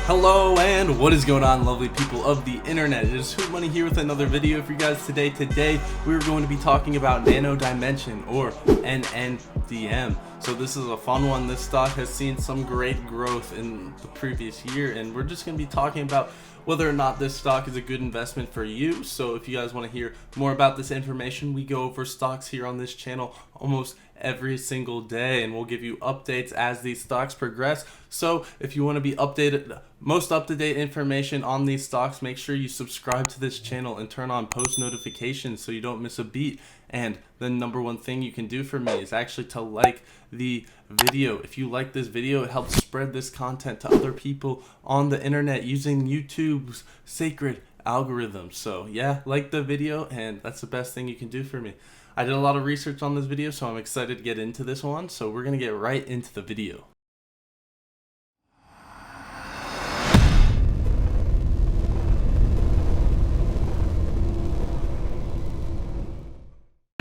Hello and what is going on, lovely people of the internet? It is Hoot Money here with another video for you guys today. Today we're going to be talking about Nano Dimension, or NNDM. So this is a fun one. This stock has seen some great growth in the previous year, and we're just going to be talking about whether or not this stock is a good investment for you. So if you guys want to hear more about this information, we go over stocks here on this channel almost every single day, and we'll give you updates as these stocks progress. So if you want to be updated, most up-to-date information on these stocks, make sure you subscribe to this channel and turn on post notifications so you don't miss a beat. And the number one thing you can do for me is actually to like the video. If you like this video, it helps spread this content to other people on the internet using YouTube's sacred algorithm. So yeah, like the video, and that's the best thing you can do for me. I did a lot of research on this video, so I'm excited to get into this one. So we're going to get right into the video.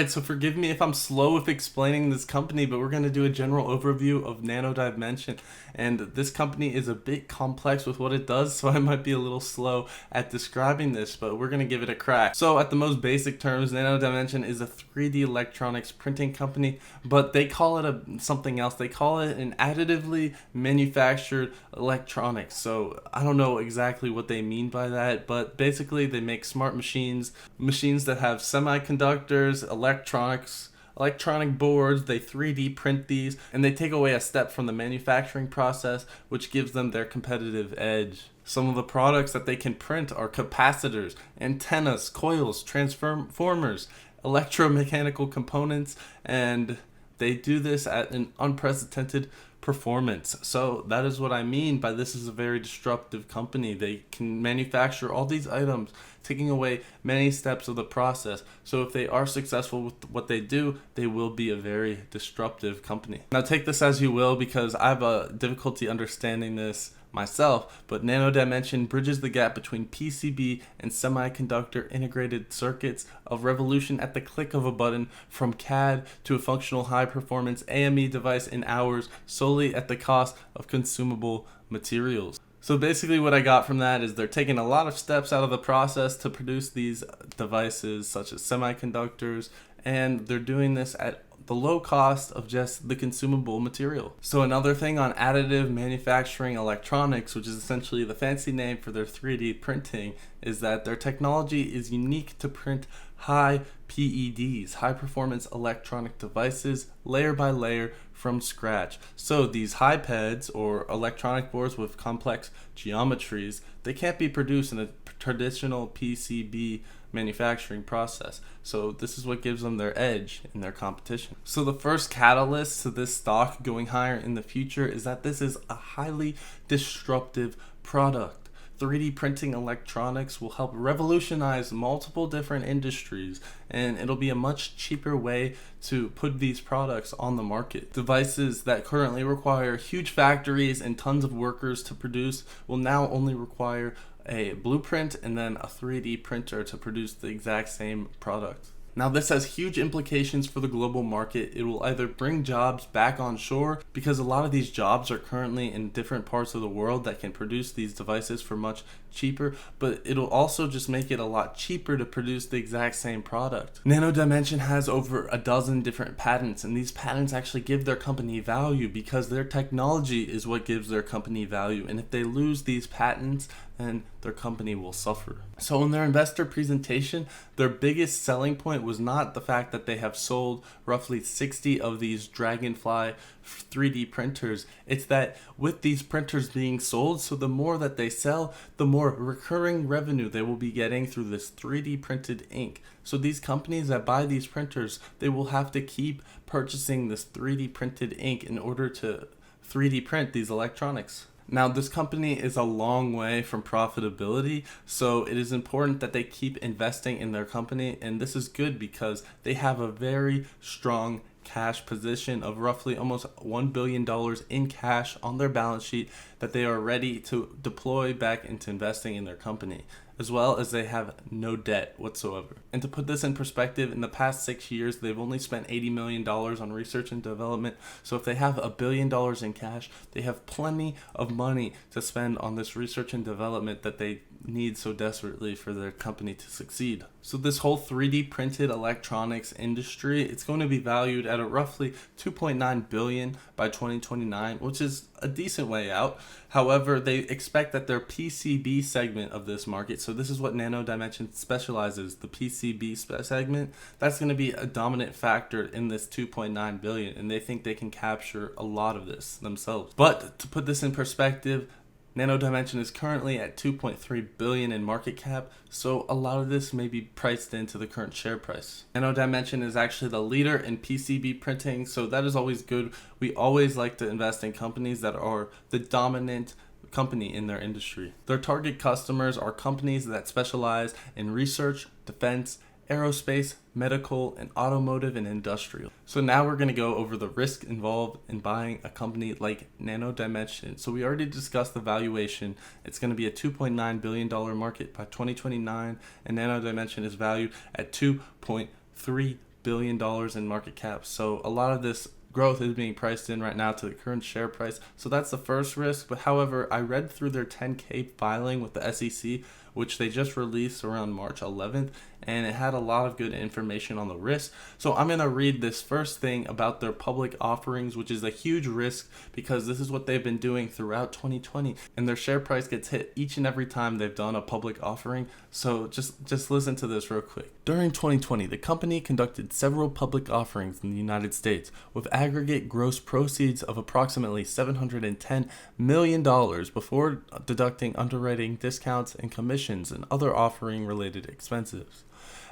Alright, so forgive me if I'm slow with explaining this company, but we're going to do a general overview of Nano Dimension. And this company is a bit complex with what it does, so I might be a little slow at describing this, but we're going to give it a crack. So at the most basic terms, Nano Dimension is a 3D electronics printing company, but they call it something else. They call it an additively manufactured electronics. So I don't know exactly what they mean by that, but basically they make smart machines that have semiconductors, electronic boards. They 3D print these, and they take away a step from the manufacturing process, which gives them their competitive edge. Some of the products that they can print are capacitors, antennas, coils, transformers, electromechanical components, and they do this at an unprecedented performance. So that is what I mean by this is a very disruptive company. They can manufacture all these items, taking away many steps of the process. So if they are successful with what they do, they will be a very disruptive company. Now take this as you will, because I have a difficulty understanding this myself, but Nano Dimension bridges the gap between PCB and semiconductor integrated circuits, of revolution at the click of a button, from CAD to a functional high-performance AME device in hours, solely at the cost of consumable materials. So basically what I got from that is they're taking a lot of steps out of the process to produce these devices such as semiconductors, and they're doing this at the low cost of just the consumable material. So another thing on additive manufacturing electronics, which is essentially the fancy name for their 3D printing, is that their technology is unique to print high PEDs, high performance electronic devices, layer by layer from scratch. So these HiPEDs, or electronic boards with complex geometries, they can't be produced in a traditional PCB manufacturing process. So this is what gives them their edge in their competition. So the first catalyst to this stock going higher in the future is that this is a highly disruptive product. 3D printing electronics will help revolutionize multiple different industries, and it'll be a much cheaper way to put these products on the market. Devices that currently require huge factories and tons of workers to produce will now only require a blueprint and then a 3D printer to produce the exact same product. Now this has huge implications for the global market. It will either bring jobs back on shore, because a lot of these jobs are currently in different parts of the world that can produce these devices for much cheaper, but it'll also just make it a lot cheaper to produce the exact same product. Nano Dimension has over a dozen different patents, and these patents actually give their company value because their technology is what gives their company value, and if they lose these patents, then their company will suffer. So in their investor presentation, their biggest selling point was not the fact that they have sold roughly 60 of these Dragonfly 3D printers. It's that with these printers being sold, so the more that they sell, the more recurring revenue they will be getting through this 3D printed ink. So these companies that buy these printers, they will have to keep purchasing this 3D printed ink in order to 3D print these electronics. Now, this company is a long way from profitability, so it is important that they keep investing in their company, and this is good because they have a very strong cash position of roughly almost $1 billion in cash on their balance sheet that they are ready to deploy back into investing in their company. as well as they have no debt whatsoever. And to put this in perspective, in the past 6 years, they've only spent $80 million on research and development. So if they have $1 billion in cash, they have plenty of money to spend on this research and development that they need so desperately for their company to succeed. So this whole 3D printed electronics industry, it's going to be valued at a roughly 2.9 billion by 2029, which is a decent way out. However, they expect that their PCB segment of this market, so this is what Nano Dimension specializes, the PCB segment, that's going to be a dominant factor in this 2.9 billion, and they think they can capture a lot of this themselves. But to put this in perspective, Nano Dimension is currently at 2.3 billion in market cap, so a lot of this may be priced into the current share price. Nano Dimension is actually the leader in PCB printing, so that is always good. We always like to invest in companies that are the dominant company in their industry. Their target customers are companies that specialize in research, defense, aerospace, medical, and automotive and industrial. So now we're going to go over the risk involved in buying a company like Nano Dimension. So we already discussed the valuation. It's going to be a $2.9 billion market by 2029, and Nano Dimension is valued at $2.3 billion in market cap. So a lot of this growth is being priced in right now to the current share price. So that's the first risk. But however, I read through their 10K filing with the SEC, which they just released around March 11th, and it had a lot of good information on the risk. So I'm going to read this first thing about their public offerings, which is a huge risk because this is what they've been doing throughout 2020, and their share price gets hit each and every time they've done a public offering. So just listen to this real quick. During 2020, the company conducted several public offerings in the United States with aggregate gross proceeds of approximately $710 million before deducting underwriting discounts and commissions and other offering related expenses.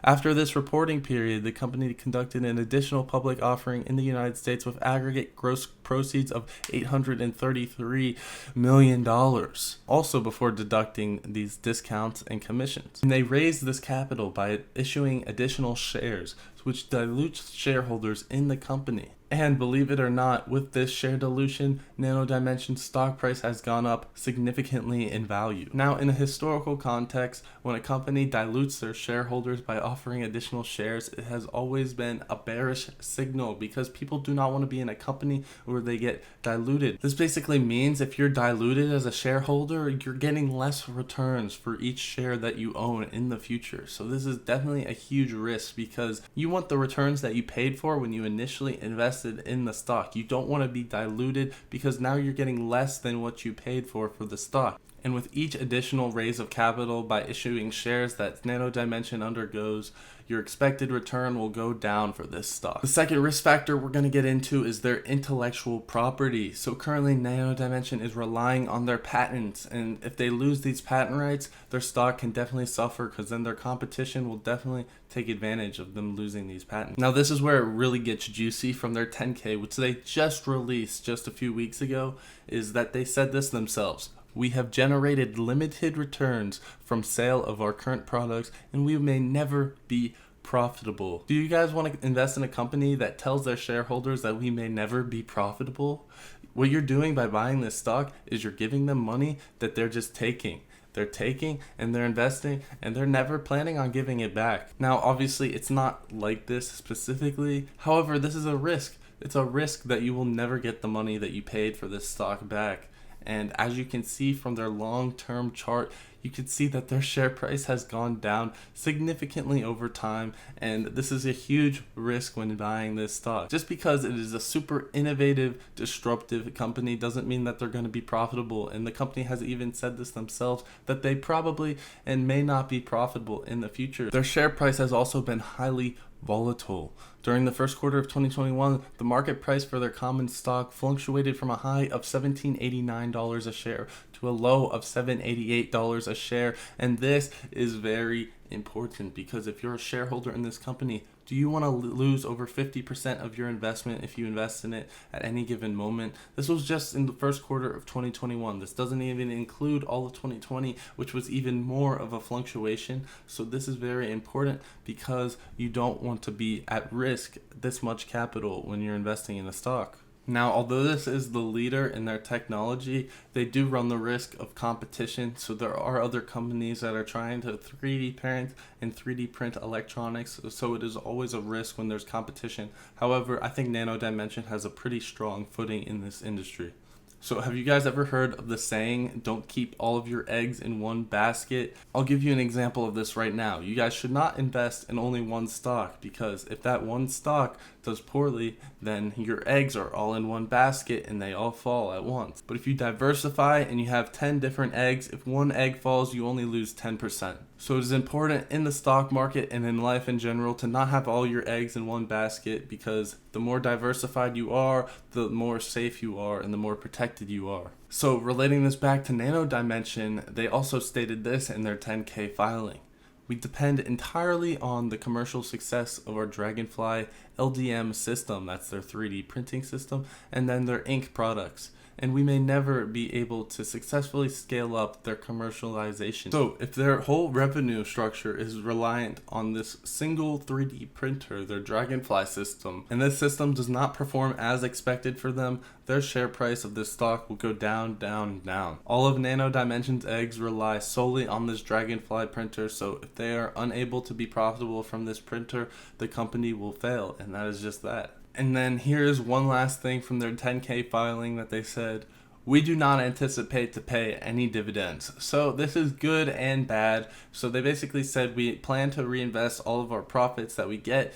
After this reporting period, the company conducted an additional public offering in the United States with aggregate gross proceeds of $833 million, also before deducting these discounts and commissions. And they raised this capital by issuing additional shares, which dilutes shareholders in the company. And believe it or not, with this share dilution, Nano Dimension's stock price has gone up significantly in value. Now, in a historical context, when a company dilutes their shareholders by offering additional shares, it has always been a bearish signal because people do not want to be in a company where they get diluted. This basically means if you're diluted as a shareholder, you're getting less returns for each share that you own in the future. So this is definitely a huge risk because you want the returns that you paid for when you initially invested in the stock. You don't want to be diluted because now you're getting less than what you paid for the stock. And with each additional raise of capital by issuing shares that Nano Dimension undergoes, your expected return will go down for this stock. The second risk factor we're going to get into is their intellectual property. So currently Nano Dimension is relying on their patents, and if they lose these patent rights, their stock can definitely suffer because then their competition will definitely take advantage of them losing these patents. Now this is where it really gets juicy from their 10K, which they just released just a few weeks ago, is that they said this themselves. We have generated limited returns from sale of our current products, and we may never be profitable. Do you guys want to invest in a company that tells their shareholders that we may never be profitable? What you're doing by buying this stock is you're giving them money that they're just taking. They're taking and they're investing and they're never planning on giving it back. Now, obviously, it's not like this specifically. However, this is a risk. It's a risk that you will never get the money that you paid for this stock back. And as you can see from their long-term chart, you can see that their share price has gone down significantly over time, and this is a huge risk when buying this stock. Just because it is a super innovative, disruptive company doesn't mean that they're going to be profitable, and the company has even said this themselves, that they probably and may not be profitable in the future. Their share price has also been highly volatile. During the first quarter of 2021, the market price for their common stock fluctuated from a high of $17.89 a share to a low of $7.88 a share. And this is very important because if you're a shareholder in this company, do you want to lose over 50% of your investment if you invest in it at any given moment? This was just in the first quarter of 2021. This doesn't even include all of 2020, which was even more of a fluctuation. So this is very important because you don't want to be at risk this much capital when you're investing in a stock. Now, although this is the leader in their technology, they do run the risk of competition. So there are other companies that are trying to 3D print and 3D print electronics. So it is always a risk when there's competition. However, I think Nano Dimension has a pretty strong footing in this industry. So have you guys ever heard of the saying, don't keep all of your eggs in one basket? I'll give you an example of this right now. You guys should not invest in only one stock, because if that one stock does poorly, then your eggs are all in one basket and they all fall at once. But if you diversify and you have 10 different eggs, if one egg falls, you only lose 10%. So it is important in the stock market and in life in general to not have all your eggs in one basket, because the more diversified you are, the more safe you are and the more protected you are. So relating this back to Nano Dimension, they also stated this in their 10K filing. We depend entirely on the commercial success of our Dragonfly LDM system, that's their 3D printing system, and then their ink products. And we may never be able to successfully scale up their commercialization. So if their whole revenue structure is reliant on this single 3D printer, their Dragonfly system, and this system does not perform as expected for them, their share price of this stock will go down, down, down. All of Nano Dimension's eggs rely solely on this Dragonfly printer, so if they are unable to be profitable from this printer, the company will fail, and that is just that. And then here's one last thing from their 10K filing that they said, we do not anticipate to pay any dividends. So this is good and bad. So they basically said we plan to reinvest all of our profits that we get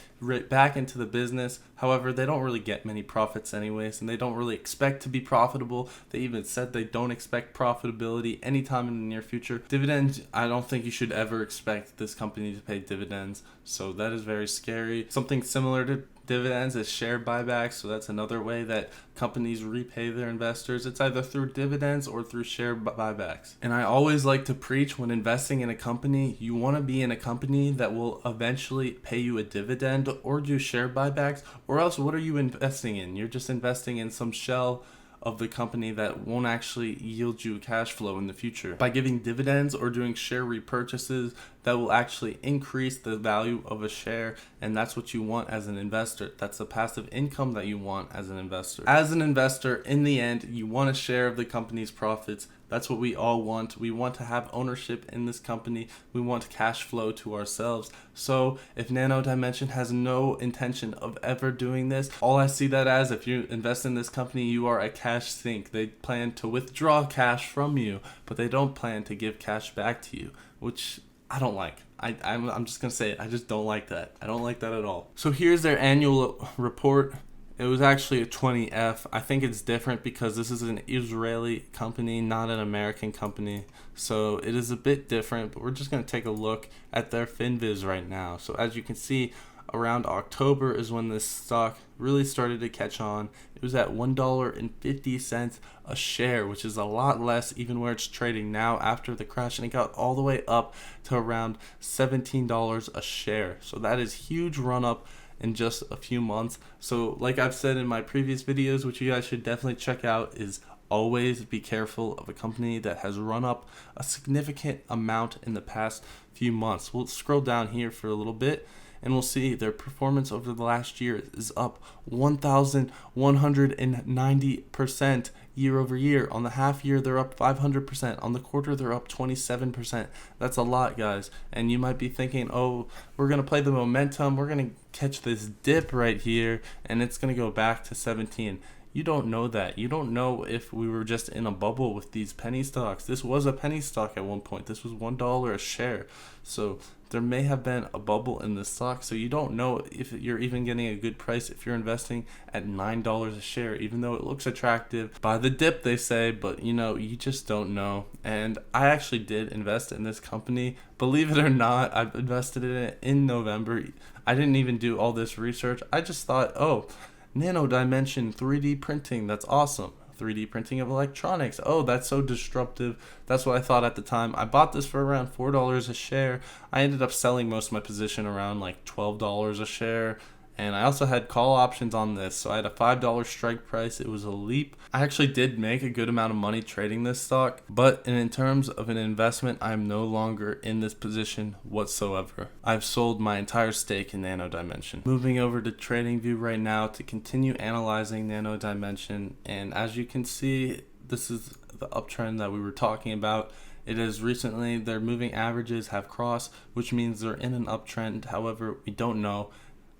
back into the business. However, they don't really get many profits anyways, and they don't really expect to be profitable. They even said they don't expect profitability anytime in the near future. Dividends, I don't think you should ever expect this company to pay dividends. So that is very scary. Something similar to dividends is share buybacks, so that's another way that companies repay their investors. It's either through dividends or through share buybacks. And I always like to preach, when investing in a company, you want to be in a company that will eventually pay you a dividend or do share buybacks, or else what are you investing in? You're just investing in some shell of the company that won't actually yield you cash flow in the future. By giving dividends or doing share repurchases, that will actually increase the value of a share, and that's what you want as an investor. That's the passive income that you want as an investor. As an investor, in the end, you want a share of the company's profits. That's what we all want. We want to have ownership in this company. We want cash flow to ourselves. So if Nano Dimension has no intention of ever doing this, all I see that as, if you invest in this company, you are a cash sink. They plan to withdraw cash from you, but they don't plan to give cash back to you, which I don't like. I'm just going to say it. I just don't like that. I don't like that at all. So here's their annual report. It was actually a 20F. I think it's different because this is an Israeli company, not an American company. So it is a bit different, but we're just going to take a look at their FinViz right now. So as you can see, around October is when this stock really started to catch on. It was at $1.50 a share, which is a lot less even where it's trading now after the crash, and it got all the way up to around $17 a share. So that is huge run up in just a few months. So like I've said in my previous videos, which you guys should definitely check out, is always be careful of a company that has run up a significant amount in the past few months. We'll scroll down here for a little bit, and we'll see their performance over the last year is up 1,190% year over year. On the half year, they're up 500%. On the quarter, they're up 27%. That's a lot, guys. And you might be thinking, oh, we're going to play the momentum. We're going to catch this dip right here, and it's going to go back to 17. You don't know that. You don't know if we were just in a bubble with these penny stocks. This was a penny stock at one point. This was $1 a share. So there may have been a bubble in this stock. So you don't know if you're even getting a good price if you're investing at $9 a share, even though it looks attractive by the dip, they say. But, you just don't know. And I actually did invest in this company. Believe it or not, I've invested in it in November. I didn't even do all this research. I just thought, oh, Nano Dimension 3D printing, that's awesome. 3D printing of electronics, oh, that's so disruptive. That's what I thought at the time. I bought this for around $4 a share. I ended up selling most of my position around like $12 a share, And I also had call options on this. So I had a $5 strike price. It was a leap. I actually did make a good amount of money trading this stock. But in terms of an investment, I'm no longer in this position whatsoever. I've sold my entire stake in Nano Dimension. Moving over to TradingView right now to continue analyzing Nano Dimension. And as you can see, this is the uptrend that we were talking about. It is recently, their moving averages have crossed, which means they're in an uptrend. However, we don't know.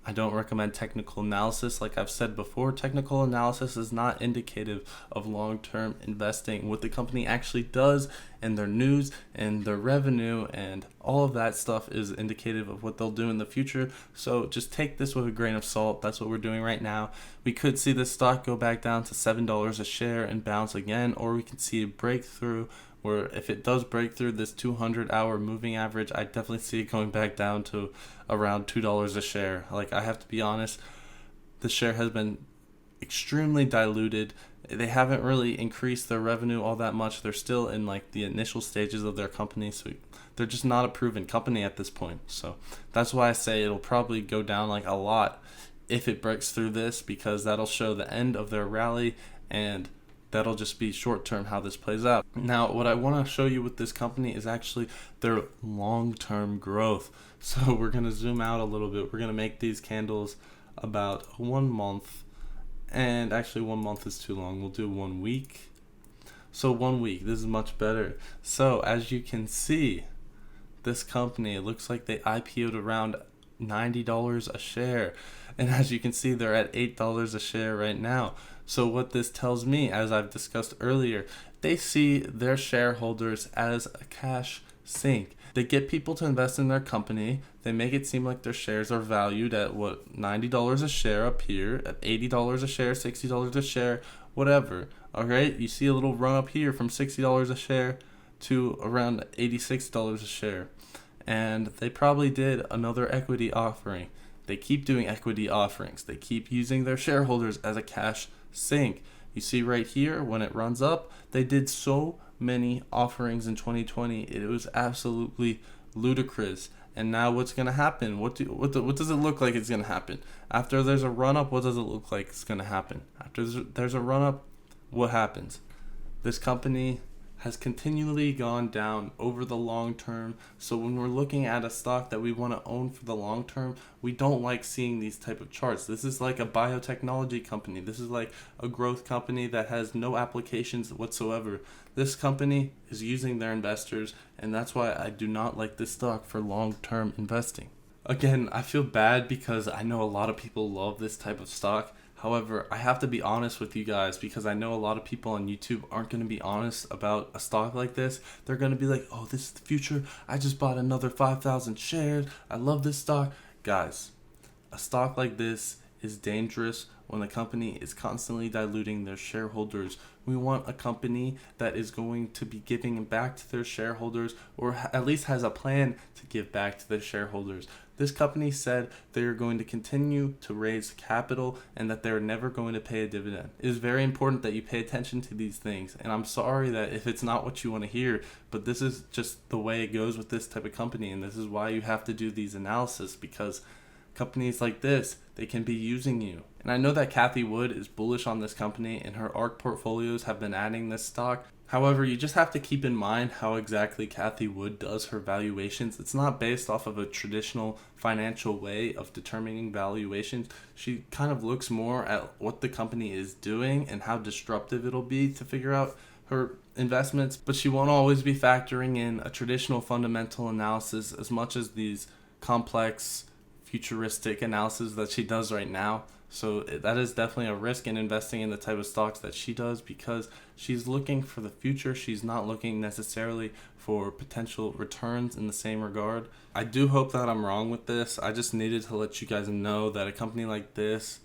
I don't recommend technical analysis. Like I've said before, technical analysis is not indicative of long-term investing. What the company actually does and their news and their revenue and all of that stuff is indicative of what they'll do in the future. So just take this with a grain of salt. That's what we're doing right now. We could see this stock go back down to $7 a share and bounce again, or we can see a breakthrough where if it does break through this 200-hour moving average, I definitely see it going back down to around $2 a share. Like, I have to be honest, the share has been extremely diluted. They haven't really increased their revenue all that much. They're still in like the initial stages of their company, so they're just not a proven company at this point. So that's why I say it'll probably go down like a lot if it breaks through this, because that'll show the end of their rally, and that'll just be short term how this plays out. Now, what I want to show you with this company is actually their long-term growth. So we're going to zoom out a little bit. We're going to make these candles about 1 month. And actually 1 month is too long. We'll do 1 week. So 1 week, this is much better. So as you can see, this company, it looks like they IPO'd around $90 a share. And as you can see, they're at $8 a share right now. So what this tells me, as I've discussed earlier, they see their shareholders as a cash sink. They get people to invest in their company. They make it seem like their shares are valued at what, $90 a share up here, at $80 a share, $60 a share, whatever. All right, you see a little run up here from $60 a share to around $86 a share. And they probably did another equity offering. They keep doing equity offerings. They keep using their shareholders as a cash sink. You see right here, when it runs up, they did so many offerings in 2020. It was absolutely ludicrous. And now what's going to happen? What does it look like it's going to happen? After there's a run up, what does it look like it's going to happen? After there's a run up, what happens? This company has continually gone down over the long term. So when we're looking at a stock that we want to own for the long term, we don't like seeing these type of charts. This is like a biotechnology company. This is like a growth company that has no applications whatsoever. This company is using their investors, and that's why I do not like this stock for long-term investing. Again, I feel bad because I know a lot of people love this type of stock. However, I have to be honest with you guys, because I know a lot of people on YouTube aren't going to be honest about a stock like this. They're going to be like, oh, this is the future. I just bought another 5,000 shares. I love this stock. Guys, a stock like this is dangerous when the company is constantly diluting their shareholders. We want a company that is going to be giving back to their shareholders, or at least has a plan to give back to their shareholders. This company said they are going to continue to raise capital and that they're never going to pay a dividend. It is very important that you pay attention to these things. And I'm sorry that if it's not what you want to hear, but this is just the way it goes with this type of company. And this is why you have to do these analysis, because companies like this, they can be using you. And I know that Cathie Wood is bullish on this company, and her ARK portfolios have been adding this stock. However, you just have to keep in mind how exactly Cathie Wood does her valuations. It's not based off of a traditional financial way of determining valuations. She kind of looks more at what the company is doing and how disruptive it'll be to figure out her investments, but she won't always be factoring in a traditional fundamental analysis as much as these complex futuristic analysis that she does right now. So that is definitely a risk in investing in the type of stocks that she does, because she's looking for the future. She's not looking necessarily for potential returns in the same regard. I do hope that I'm wrong with this. I just needed to let you guys know that a company like this,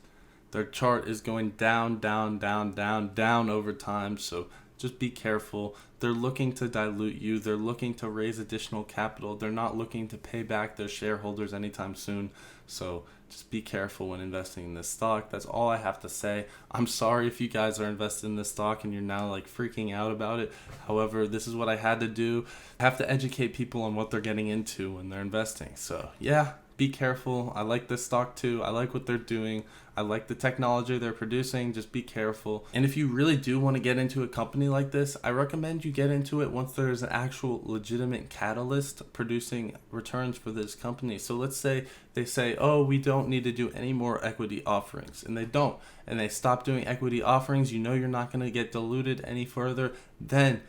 their chart is going down, down, down, down, down over time. So just be careful. They're looking to dilute you. They're looking to raise additional capital. They're not looking to pay back their shareholders anytime soon. So just be careful when investing in this stock. That's all I have to say. I'm sorry if you guys are invested in this stock and you're now like freaking out about it. However, this is what I had to do. I have to educate people on what they're getting into when they're investing. So yeah, be careful. I like this stock too. I like what they're doing. I like the technology they're producing. Just be careful. And if you really do want to get into a company like this, I recommend you get into it once there's an actual legitimate catalyst producing returns for this company. So let's say they say, oh, we don't need to do any more equity offerings, and they don't, and they stop doing equity offerings. You know you're not going to get diluted any further. Then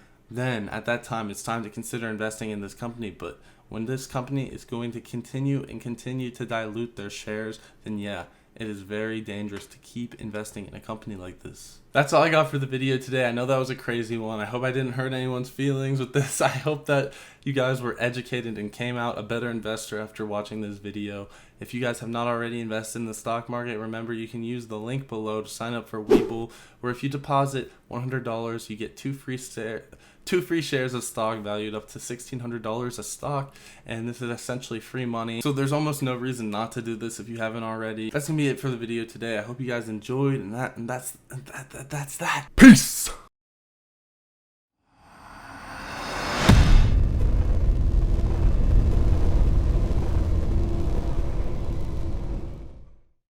at that time, it's time to consider investing in this company. But when this company is going to continue to dilute their shares, then yeah, it is very dangerous to keep investing in a company like this. That's all I got for the video today. I know that was a crazy one. I hope I didn't hurt anyone's feelings with this. I hope that you guys were educated and came out a better investor after watching this video. If you guys have not already invested in the stock market, remember you can use the link below to sign up for WeBull, where if you deposit $100, you get two free shares of stock valued up to $1,600 a stock, and this is essentially free money. So there's almost no reason not to do this if you haven't already. That's gonna be it for the video today. I hope you guys enjoyed, and that's that. Peace.